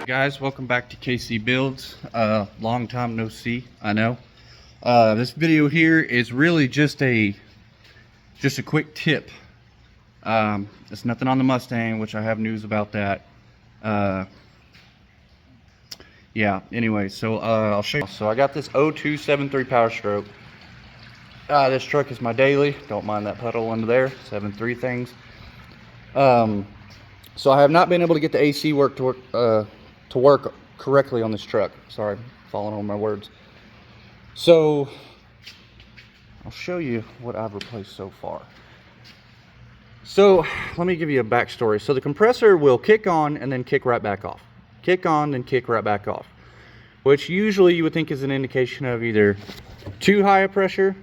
Guys, welcome back to KC Builds. Long time no see, I know. This video here is really just a quick tip. It's nothing on the Mustang, which I have news about that. Yeah, anyway, so I'll show you. So I got this 0273 powerstroke. This truck is my daily. Don't mind that puddle under there. 7.3 things. So I have not been able to get the AC to work correctly on this truck. Sorry, falling on my words. So I'll show you what I've replaced so far. So let me give you a backstory. So the compressor will kick on and then kick right back off. Kick on, then kick right back off. Which usually you would think is an indication of either too high a pressure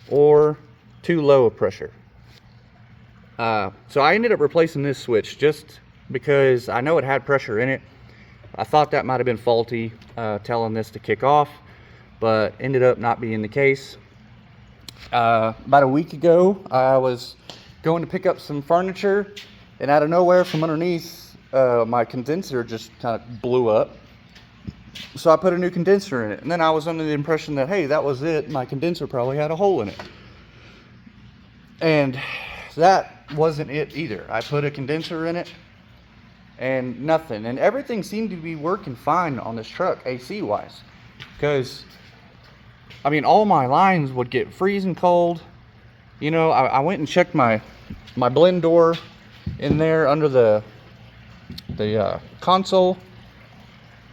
or too low a pressure. So I ended up replacing this switch just because I know it had pressure in it. I thought that might have been faulty, telling this to kick off, but ended up not being the case. About a week ago, I was going to pick up some furniture, and out of nowhere from underneath, my condenser just kind of blew up. So I put a new condenser in it, and then I was under the impression that, hey, that was it. My condenser probably had a hole in it. And that wasn't it either. I put a condenser in it and nothing, and everything seemed to be working fine on this truck AC wise, because I mean all my lines would get freezing cold. You know, I went and checked my blend door in there under the console,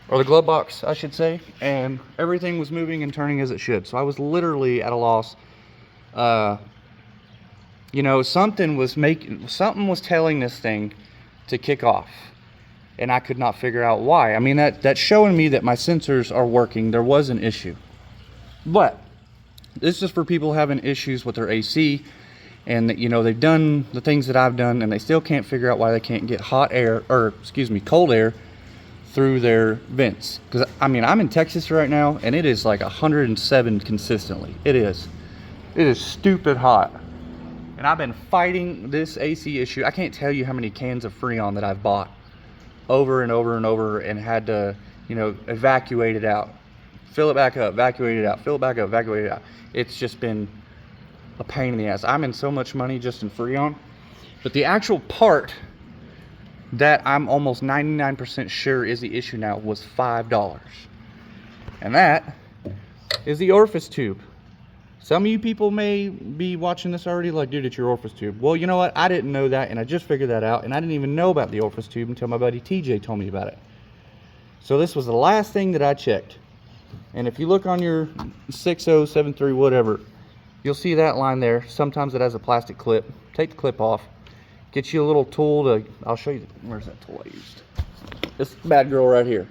or the glove box I should say, and everything was moving and turning as it should. So I was literally at a loss. You know, something was telling this thing to kick off, and I could not figure out why. I mean, that's showing me that my sensors are working. There was an issue. But this is for people having issues with their AC, and that, you know, they've done the things that I've done and they still can't figure out why they can't get hot air, or excuse me, cold air through their vents. Because I mean, I'm in Texas right now and it is like 107 consistently. It is stupid hot. And I've been fighting this AC issue. I can't tell you how many cans of Freon that I've bought over and over and over, and had to, you know, evacuate it out, fill it back up, evacuate it out, fill it back up, evacuate it out. It's just been a pain in the ass. I'm in so much money just in Freon. But the actual part that I'm almost 99% sure is the issue now was $5. And that is the orifice tube. Some of you people may be watching this already like, dude, it's your orifice tube. Well, you know what? I didn't know that, and I just figured that out, and I didn't even know about the orifice tube until my buddy TJ told me about it. So this was the last thing that I checked. And if you look on your 6073 whatever, you'll see that line there. Sometimes it has a plastic clip. Take the clip off. Get you a little tool to, I'll show you, where's that tool I used? This bad girl right here.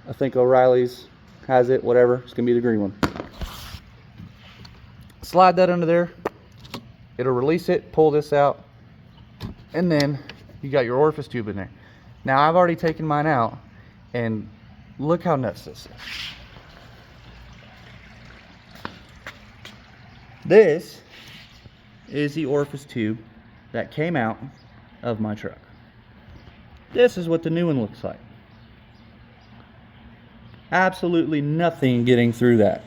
I think O'Reilly's has it, whatever. It's gonna be the green one. Slide that under there, it'll release it, pull this out, and then you got your orifice tube in there. Now I've already taken mine out, and look how nuts this is. This is the orifice tube that came out of my truck. This is what the new one looks like. Absolutely nothing getting through that.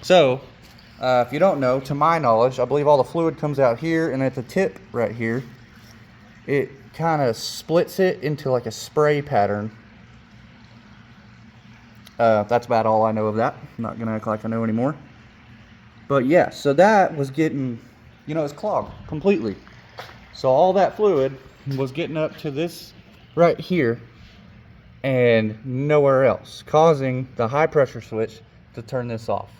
So if you don't know, to my knowledge, I believe all the fluid comes out here, and at the tip right here, it kind of splits it into like a spray pattern. That's about all I know of that. I'm not going to act like I know anymore. But yeah, so that was getting, you know, it's clogged completely. So all that fluid was getting up to this right here and nowhere else, causing the high pressure switch to turn this off.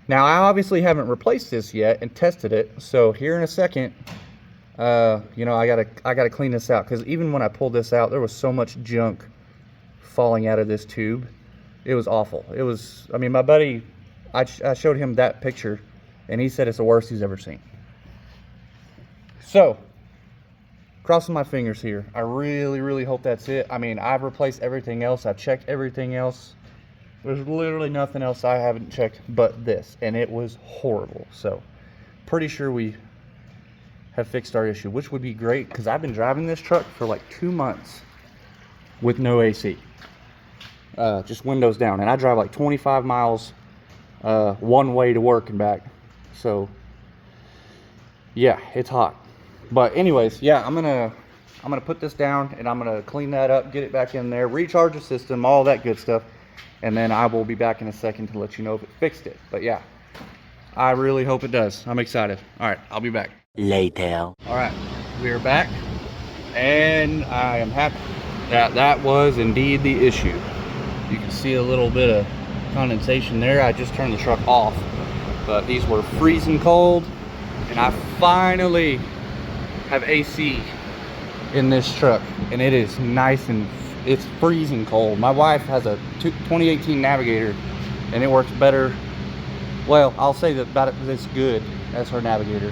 Now I obviously haven't replaced this yet and tested it, so here in a second, you know, I gotta clean this out, because even when I pulled this out, there was so much junk falling out of this tube. It was awful. It was, I mean, my buddy, I showed him that picture, and he said it's the worst he's ever seen. So, crossing my fingers here. I really hope that's it. I mean, I've replaced everything else. I've checked everything else. There's literally nothing else I haven't checked but this, and it was horrible. So pretty sure we have fixed our issue, which would be great because I've been driving this truck for like 2 months with no AC, just windows down, and I drive like 25 miles one way to work and back. So yeah, it's hot. But anyways, yeah, I'm gonna put this down and I'm gonna clean that up, get it back in there, recharge the system, all that good stuff, and then I will be back in a second to let you know if it fixed it. But yeah, I really hope it does. I'm excited. All right, I'll be back Later. all right, we're back, and I am happy that that was indeed the issue. You can see a little bit of condensation there. I just turned the truck off, but these were freezing cold, and I finally have AC in this truck, and it is nice, and it's freezing cold. My wife has a 2018 Navigator, and it works better. Well, I'll say that about it this good as her Navigator.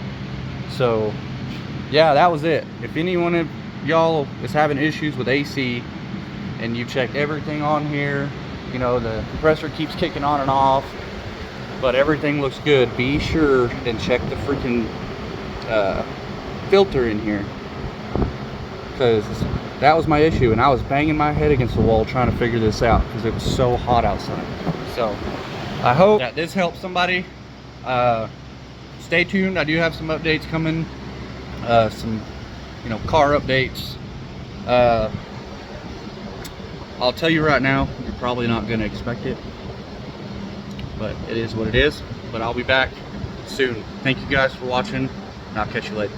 So yeah, that was it. If anyone of y'all is having issues with AC and you checked everything on here, you know, the compressor keeps kicking on and off, but everything looks good, be sure and check the freaking filter in here, because that was my issue, and I was banging my head against the wall trying to figure this out because it was so hot outside. So I hope that this helps somebody. Stay tuned. I do have some updates coming, some, you know, car updates. I'll tell you right now, you're probably not going to expect it, but it is what it is. But I'll be back soon. Thank you guys for watching, and I'll catch you later.